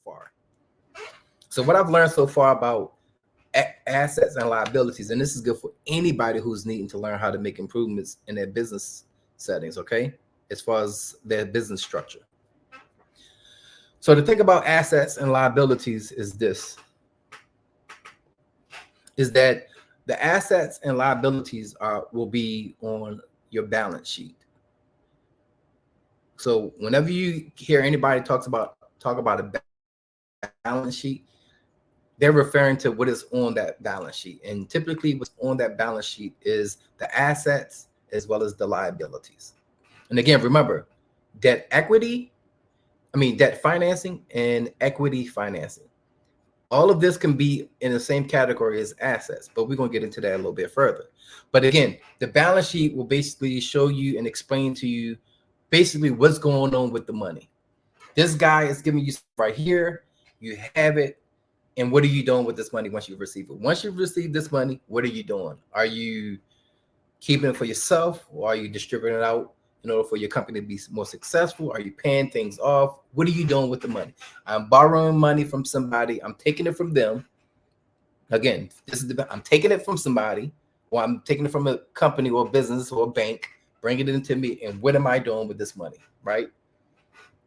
far. So what I've learned so far about assets and liabilities, and this is good for anybody who's needing to learn how to make improvements in their business settings, okay, as far as their business structure. So the thing about assets and liabilities is this, is that the assets and liabilities will be on your balance sheet. So whenever you hear anybody talk about a balance sheet, they're referring to what is on that balance sheet. And typically what's on that balance sheet is the assets as well as the liabilities. And again, remember, debt financing and equity financing. All of this can be in the same category as assets, but we're going to get into that a little bit further. But again, the balance sheet will basically show you and explain to you basically what's going on with the money. This guy is giving you right here, you have it. And what are you doing with this money once you receive it? Once you've received this money, what are you doing? Are you keeping it for yourself, or are you distributing it out in order for your company to be more successful? Are you paying things off? What are you doing with the money? I'm borrowing money from somebody. I'm taking it from them. Again, I'm taking it from somebody, or I'm taking it from a company or a business or a bank, bringing it into me. And what am I doing with this money, right?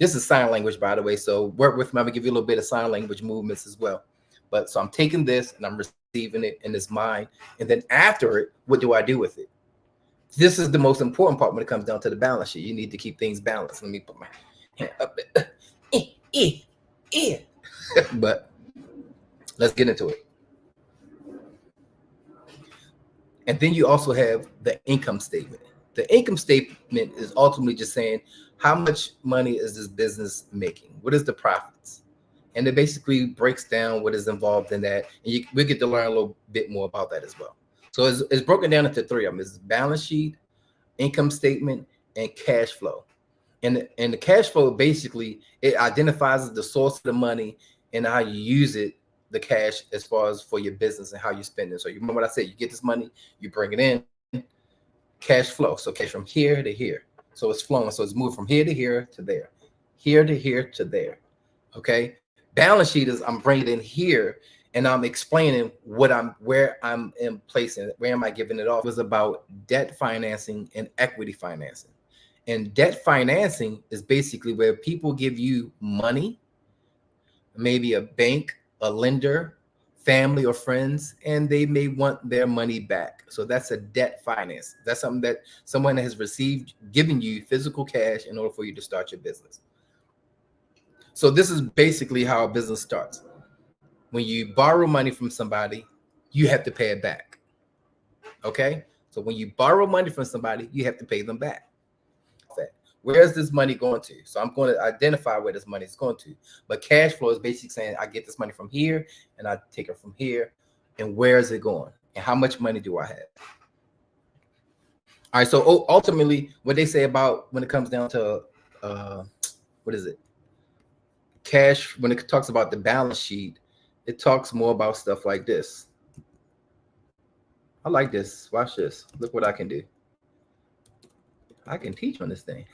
This is sign language, by the way. So work with me. I'm gonna give you a little bit of sign language movements as well. But so I'm taking this and I'm receiving it, and it's mine. And then after it, what do I do with it? This is the most important part when it comes down to the balance sheet. You need to keep things balanced. Let me put my hand up. But let's get into it. And then you also have the income statement. The income statement is ultimately just saying, how much money is this business making? What is the profits? And it basically breaks down what is involved in that. And we get to learn a little bit more about that as well. So it's broken down into three of them. It's balance sheet, income statement, and cash flow. And the cash flow, basically, it identifies the source of the money and how you use it, the cash, as far as for your business and how you spend it. So you remember what I said, you get this money, you bring it in, cash flow. So cash from here to here. So it's flowing. So it's moved from here to here to there, here to here to there. Okay. Balance sheet is I'm bringing it in here and I'm explaining where I'm in placing it, where am I giving it off. It was about debt financing and equity financing. And debt financing is basically where people give you money, maybe a bank, a lender, family or friends, and they may want their money back. So that's a debt finance. That's something that someone has received, giving you physical cash in order for you to start your business. So this is basically how a business starts. When you borrow money from somebody, you have to pay it back. Okay? So when you borrow money from somebody, you have to pay them back. Where is this money going to? So I'm going to identify where this money is going to. But cash flow is basically saying I get this money from here and I take it from here. And where is it going? And how much money do I have? All right. So ultimately, what they say about when it comes down to what is it? Cash, when it talks about the balance sheet, it talks more about stuff like this. I like this. Watch this. Look what I can do. I can teach on this thing.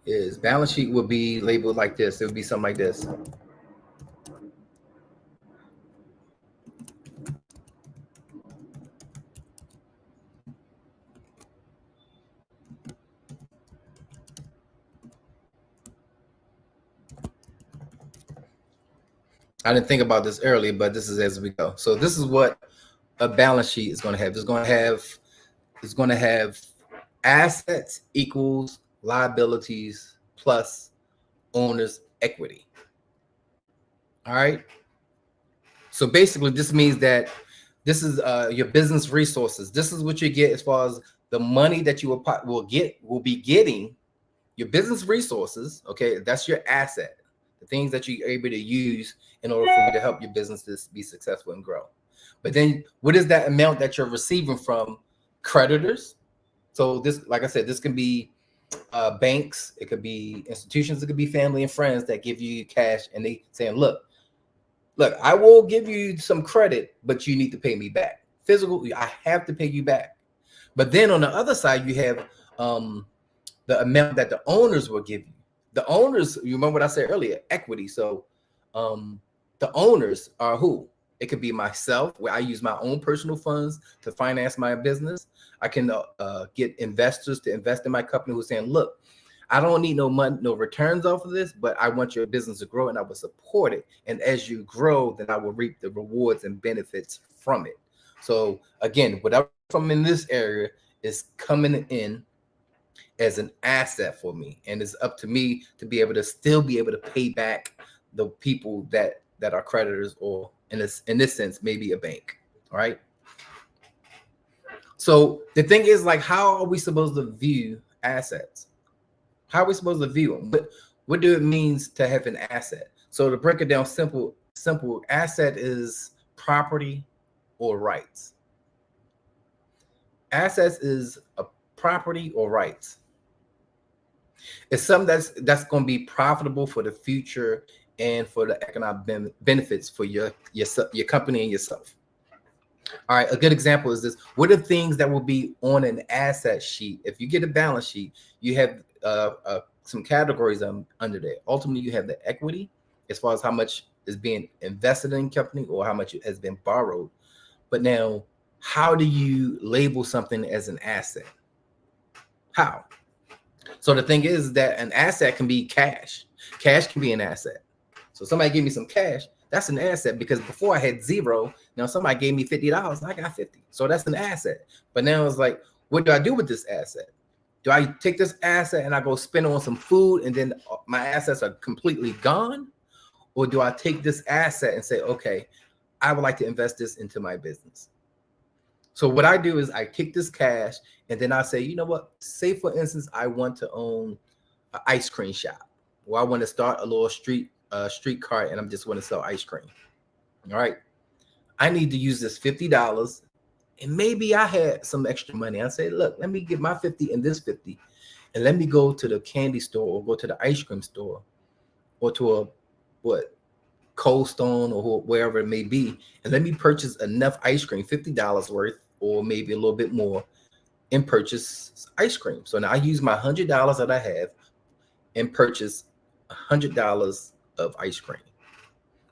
Is balance sheet would be labeled like this. It would be something like this. I didn't think about this earlier, but this is as we go. So this is what a balance sheet is going to have. It's going to have assets equals liabilities plus owner's equity. All right. So basically, this means that this is your business resources. This is what you get as far as the money that you will be getting. Your business resources. Okay, that's your asset. The things that you're able to use in order for you to help your business to be successful and grow. But then what is that amount that you're receiving from creditors? So this, like I said, this can be banks, it could be institutions, it could be family and friends that give you cash and they saying, look, I will give you some credit, but you need to pay me back. Physical, I have to pay you back. But then on the other side, you have um, the amount that the owners will give you. The owners, you remember what I said earlier, equity. So the owners are who? It could be myself, where I use my own personal funds to finance my business. I can get investors to invest in my company who's saying, look, I don't need no money, no returns off of this, but I want your business to grow and I will support it. And as you grow, then I will reap the rewards and benefits from it. So again, whatever from in this area is coming in as an asset for me, and it's up to me to be able to still be able to pay back the people that are creditors, or in this sense maybe a bank. All right, so the thing is, like, how are we supposed to view assets? How are we supposed to view them? What do it means to have an asset? So to break it down, simple asset is property or rights. Assets is a property or rights. It's something that's going to be profitable for the future and for the economic benefits for your company and yourself. All right, a good example is this. What are things that will be on an asset sheet? If you get a balance sheet, you have some categories under there. Ultimately, you have the equity, as far as how much is being invested in company or how much has been borrowed. But now, how do you label something as an asset? How? So the thing is that an asset can be cash. Cash can be an asset. So somebody gave me some cash, that's an asset, because before I had zero. Now somebody gave me $50, I got 50. So that's an asset. But now it's like, what do I do with this asset? Do I take this asset and I go spend on some food and then my assets are completely gone? Or do I take this asset and say, okay, I would like to invest this into my business? So what I do is I take this cash and then I say, you know what? Say for instance, I want to own an ice cream shop, or I want to start a little street cart and I'm just want to sell ice cream. All right. I need to use this $50, and maybe I had some extra money. I say, look, let me get my 50 and this 50, and let me go to the candy store or go to the ice cream store or to a Cold Stone or wherever it may be, and let me purchase enough ice cream, $50 worth, or maybe a little bit more, and purchase ice cream. So now I use my $100 that I have and purchase $100 of ice cream.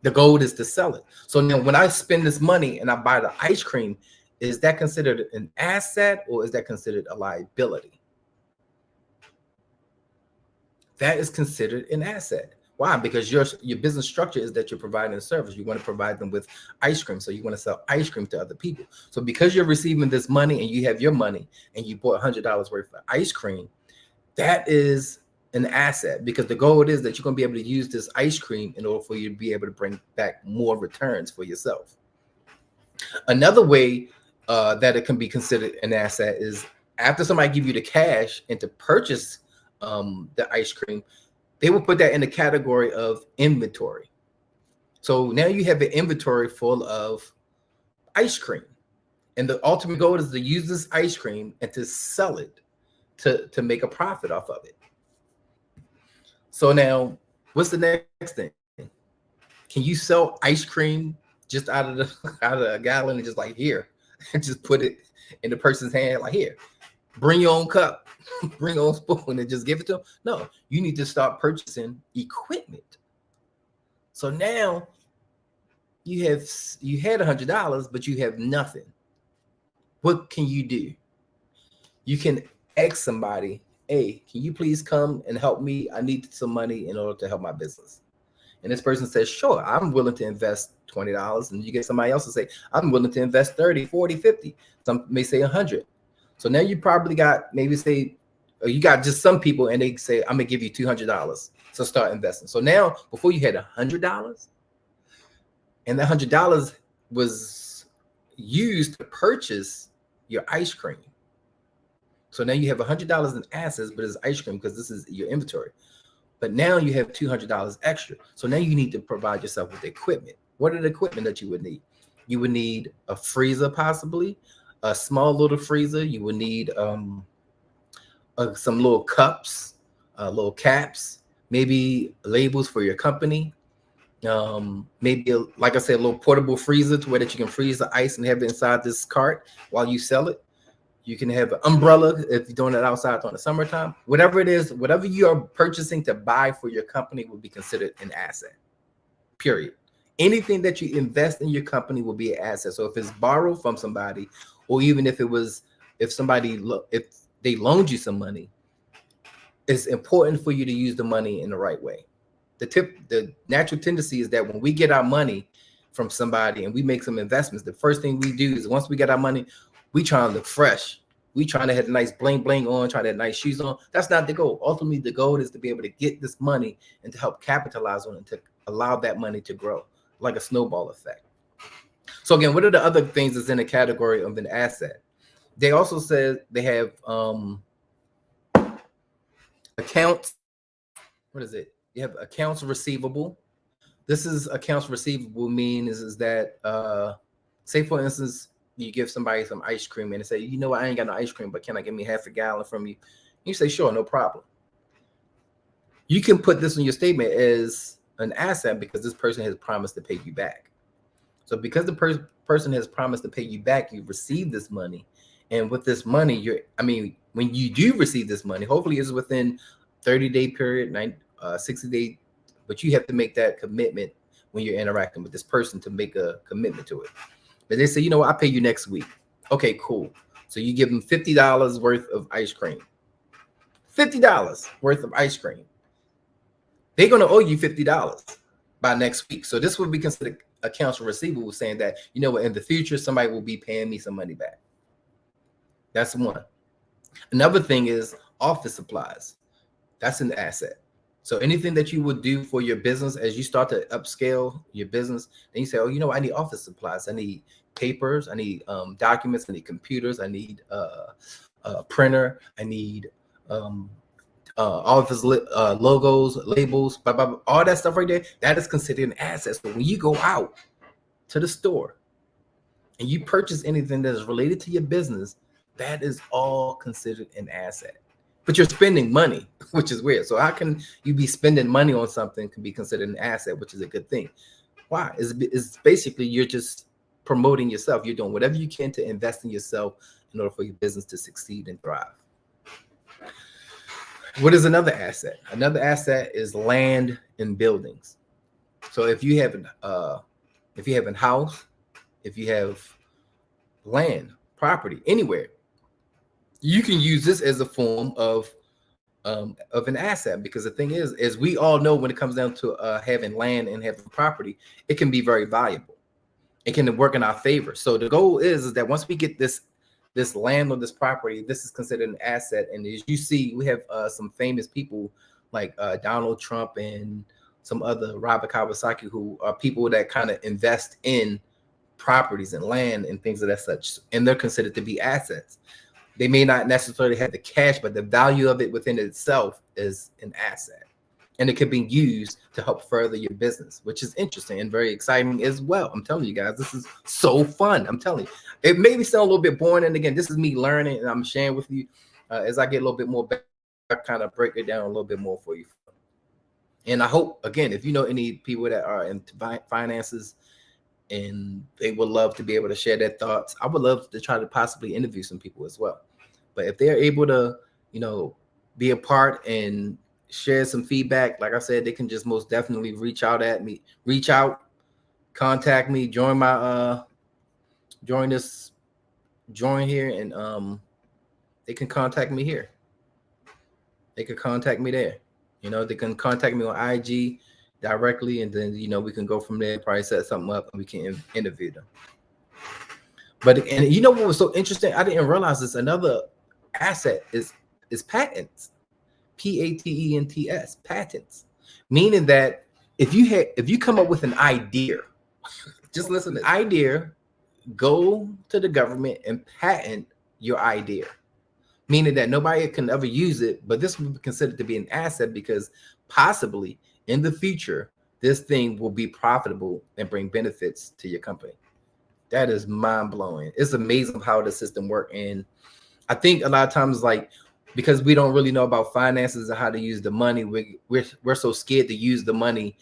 The goal is to sell it. So now when I spend this money and I buy the ice cream, is that considered an asset or is that considered a liability? That is considered an asset. Why? Because your business structure is that you're providing a service. You want to provide them with ice cream. So you want to sell ice cream to other people. So because you're receiving this money and you have your money and you bought $100 worth of ice cream, that is an asset, because the goal is that you're going to be able to use this ice cream in order for you to be able to bring back more returns for yourself. Another way that it can be considered an asset is after somebody give you the cash and to purchase the ice cream, they will put that in the category of inventory. So now you have an inventory full of ice cream, and the ultimate goal is to use this ice cream and to sell it to make a profit off of it. So now, what's the next thing? Can you sell ice cream just out of a gallon and just like here, and just put it in the person's hand like here? Bring your own cup, bring your own spoon, and just give it to them? No, you need to start purchasing equipment. So now you had $100, but you have nothing. What can you do? You can ask somebody, hey, can you please come and help me? I need some money in order to help my business. And this person says, sure, I'm willing to invest $20. And you get somebody else to say, I'm willing to invest 30, 40, 50. Some may say 100. So now you probably got maybe say, or you got just some people and they say, I'm gonna give you $200. So start investing. So now before you had $100, and that $100 was used to purchase your ice cream. So now you have $100 in assets, but it's ice cream because this is your inventory. But now you have $200 extra. So now you need to provide yourself with equipment. What are the equipment that you would need? You would need a freezer, possibly a small little freezer. You would need some little cups, little caps, maybe labels for your company. Maybe like I said, a little portable freezer to where that you can freeze the ice and have it inside this cart while you sell it. You can have an umbrella if you're doing it outside during the summertime. Whatever it is, whatever you are purchasing to buy for your company will be considered an asset. Period. Anything that you invest in your company will be an asset. So if it's borrowed from somebody, or even if if they loaned you some money, it's important for you to use the money in the right way. The natural tendency is that when we get our money from somebody and we make some investments, the first thing we do is once we get our money, we try to look fresh. We trying to have a nice bling bling on, try to have nice shoes on. That's not the goal. Ultimately, the goal is to be able to get this money and to help capitalize on it, to allow that money to grow like a snowball effect. So again, what are the other things that's in the category of an asset? They also said they have accounts. What is it? You have accounts receivable. This is accounts receivable means is that say for instance, you give somebody some ice cream and they say, you know what, I ain't got no ice cream, but can I give me half a gallon from you? You say, sure, no problem. You can put this in your statement as an asset because this person has promised to pay you back. So because the person has promised to pay you back, you receive this money. And with this money, when you do receive this money, hopefully it's within 30-day period, 60-day, but you have to make that commitment when you're interacting with this person to make a commitment to it. But they say, you know what, I'll pay you next week. Okay, cool. So you give them $50 worth of ice cream. $50 worth of ice cream. They're going to owe you $50 by next week. So this would be considered accounts receivable, saying that, you know what, in the future, somebody will be paying me some money back. That's one. Another thing is office supplies. That's an asset. So anything that you would do for your business as you start to upscale your business, then you say, oh, you know, I need office supplies. I need papers. I need documents. I need computers. I need a printer. I need office logos, labels, blah, blah, blah, all that stuff right there. That is considered an asset. So when you go out to the store and you purchase anything that is related to your business, that is all considered an asset. But you're spending money, which is weird. So how can you be spending money on something can be considered an asset, which is a good thing? Why? It's basically you're just promoting yourself. You're doing whatever you can to invest in yourself in order for your business to succeed and thrive. What is another asset? Another asset is land and buildings. So if you have a house, if you have land, property, anywhere, you can use this as a form of an asset, because the thing is, as we all know, when it comes down to having land and having property, it can be very valuable. It can work in our favor. So the goal is that once we get this land or this property, this is considered an asset. And as you see, we have some famous people like Donald Trump and some other Robert Kawasaki, who are people that kind of invest in properties and land and things of that such, and they're considered to be assets. They may not necessarily have the cash, but the value of it within itself is an asset. And it can be used to help further your business, which is interesting and very exciting as well. I'm telling you guys, this is so fun. I'm telling you, it may sound a little bit boring. And again, this is me learning and I'm sharing with you as I get a little bit more better, I kind of break it down a little bit more for you. And I hope, again, if you know any people that are into finances and they would love to be able to share their thoughts, I would love to try to possibly interview some people as well. But if they're able to, be a part and share some feedback, like I said, they can just most definitely reach out, contact me, join here, and they can contact me here. They can contact me there. They can contact me on IG directly, and then we can go from there, probably set something up and we can interview them. But what was so interesting, I didn't realize this, another asset is patents. Patents. Patents, meaning that if you come up with an idea, just listen to this idea, go to the government and patent your idea, meaning that nobody can ever use it, but this would be considered to be an asset because possibly in the future, this thing will be profitable and bring benefits to your company. That is mind-blowing. It's amazing how the system works. And I think a lot of times, because we don't really know about finances and how to use the money, we're so scared to use the money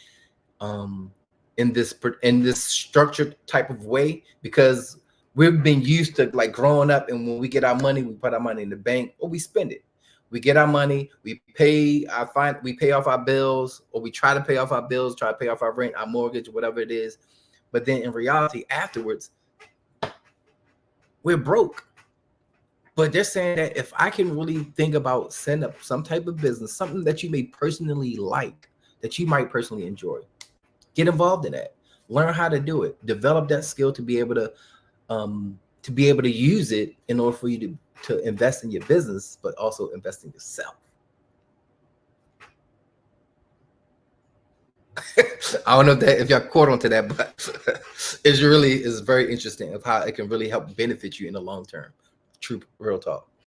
in this structured type of way, because We've been used to like growing up, and when we get our money, we put our money in the bank or we spend it. We get our money, we pay off our bills, or we try to pay off our bills, try to pay off our rent, our mortgage, whatever it is. But then in reality, afterwards, we're broke. But they're saying that if I can really think about setting up some type of business, something that you may personally like, that you might personally enjoy, get involved in that. Learn how to do it. Develop that skill to be able to use it in order for you to invest in your business, but also invest in yourself. I don't know if y'all caught onto that, but it's really is very interesting of how it can really help benefit you in the long term. True, real talk.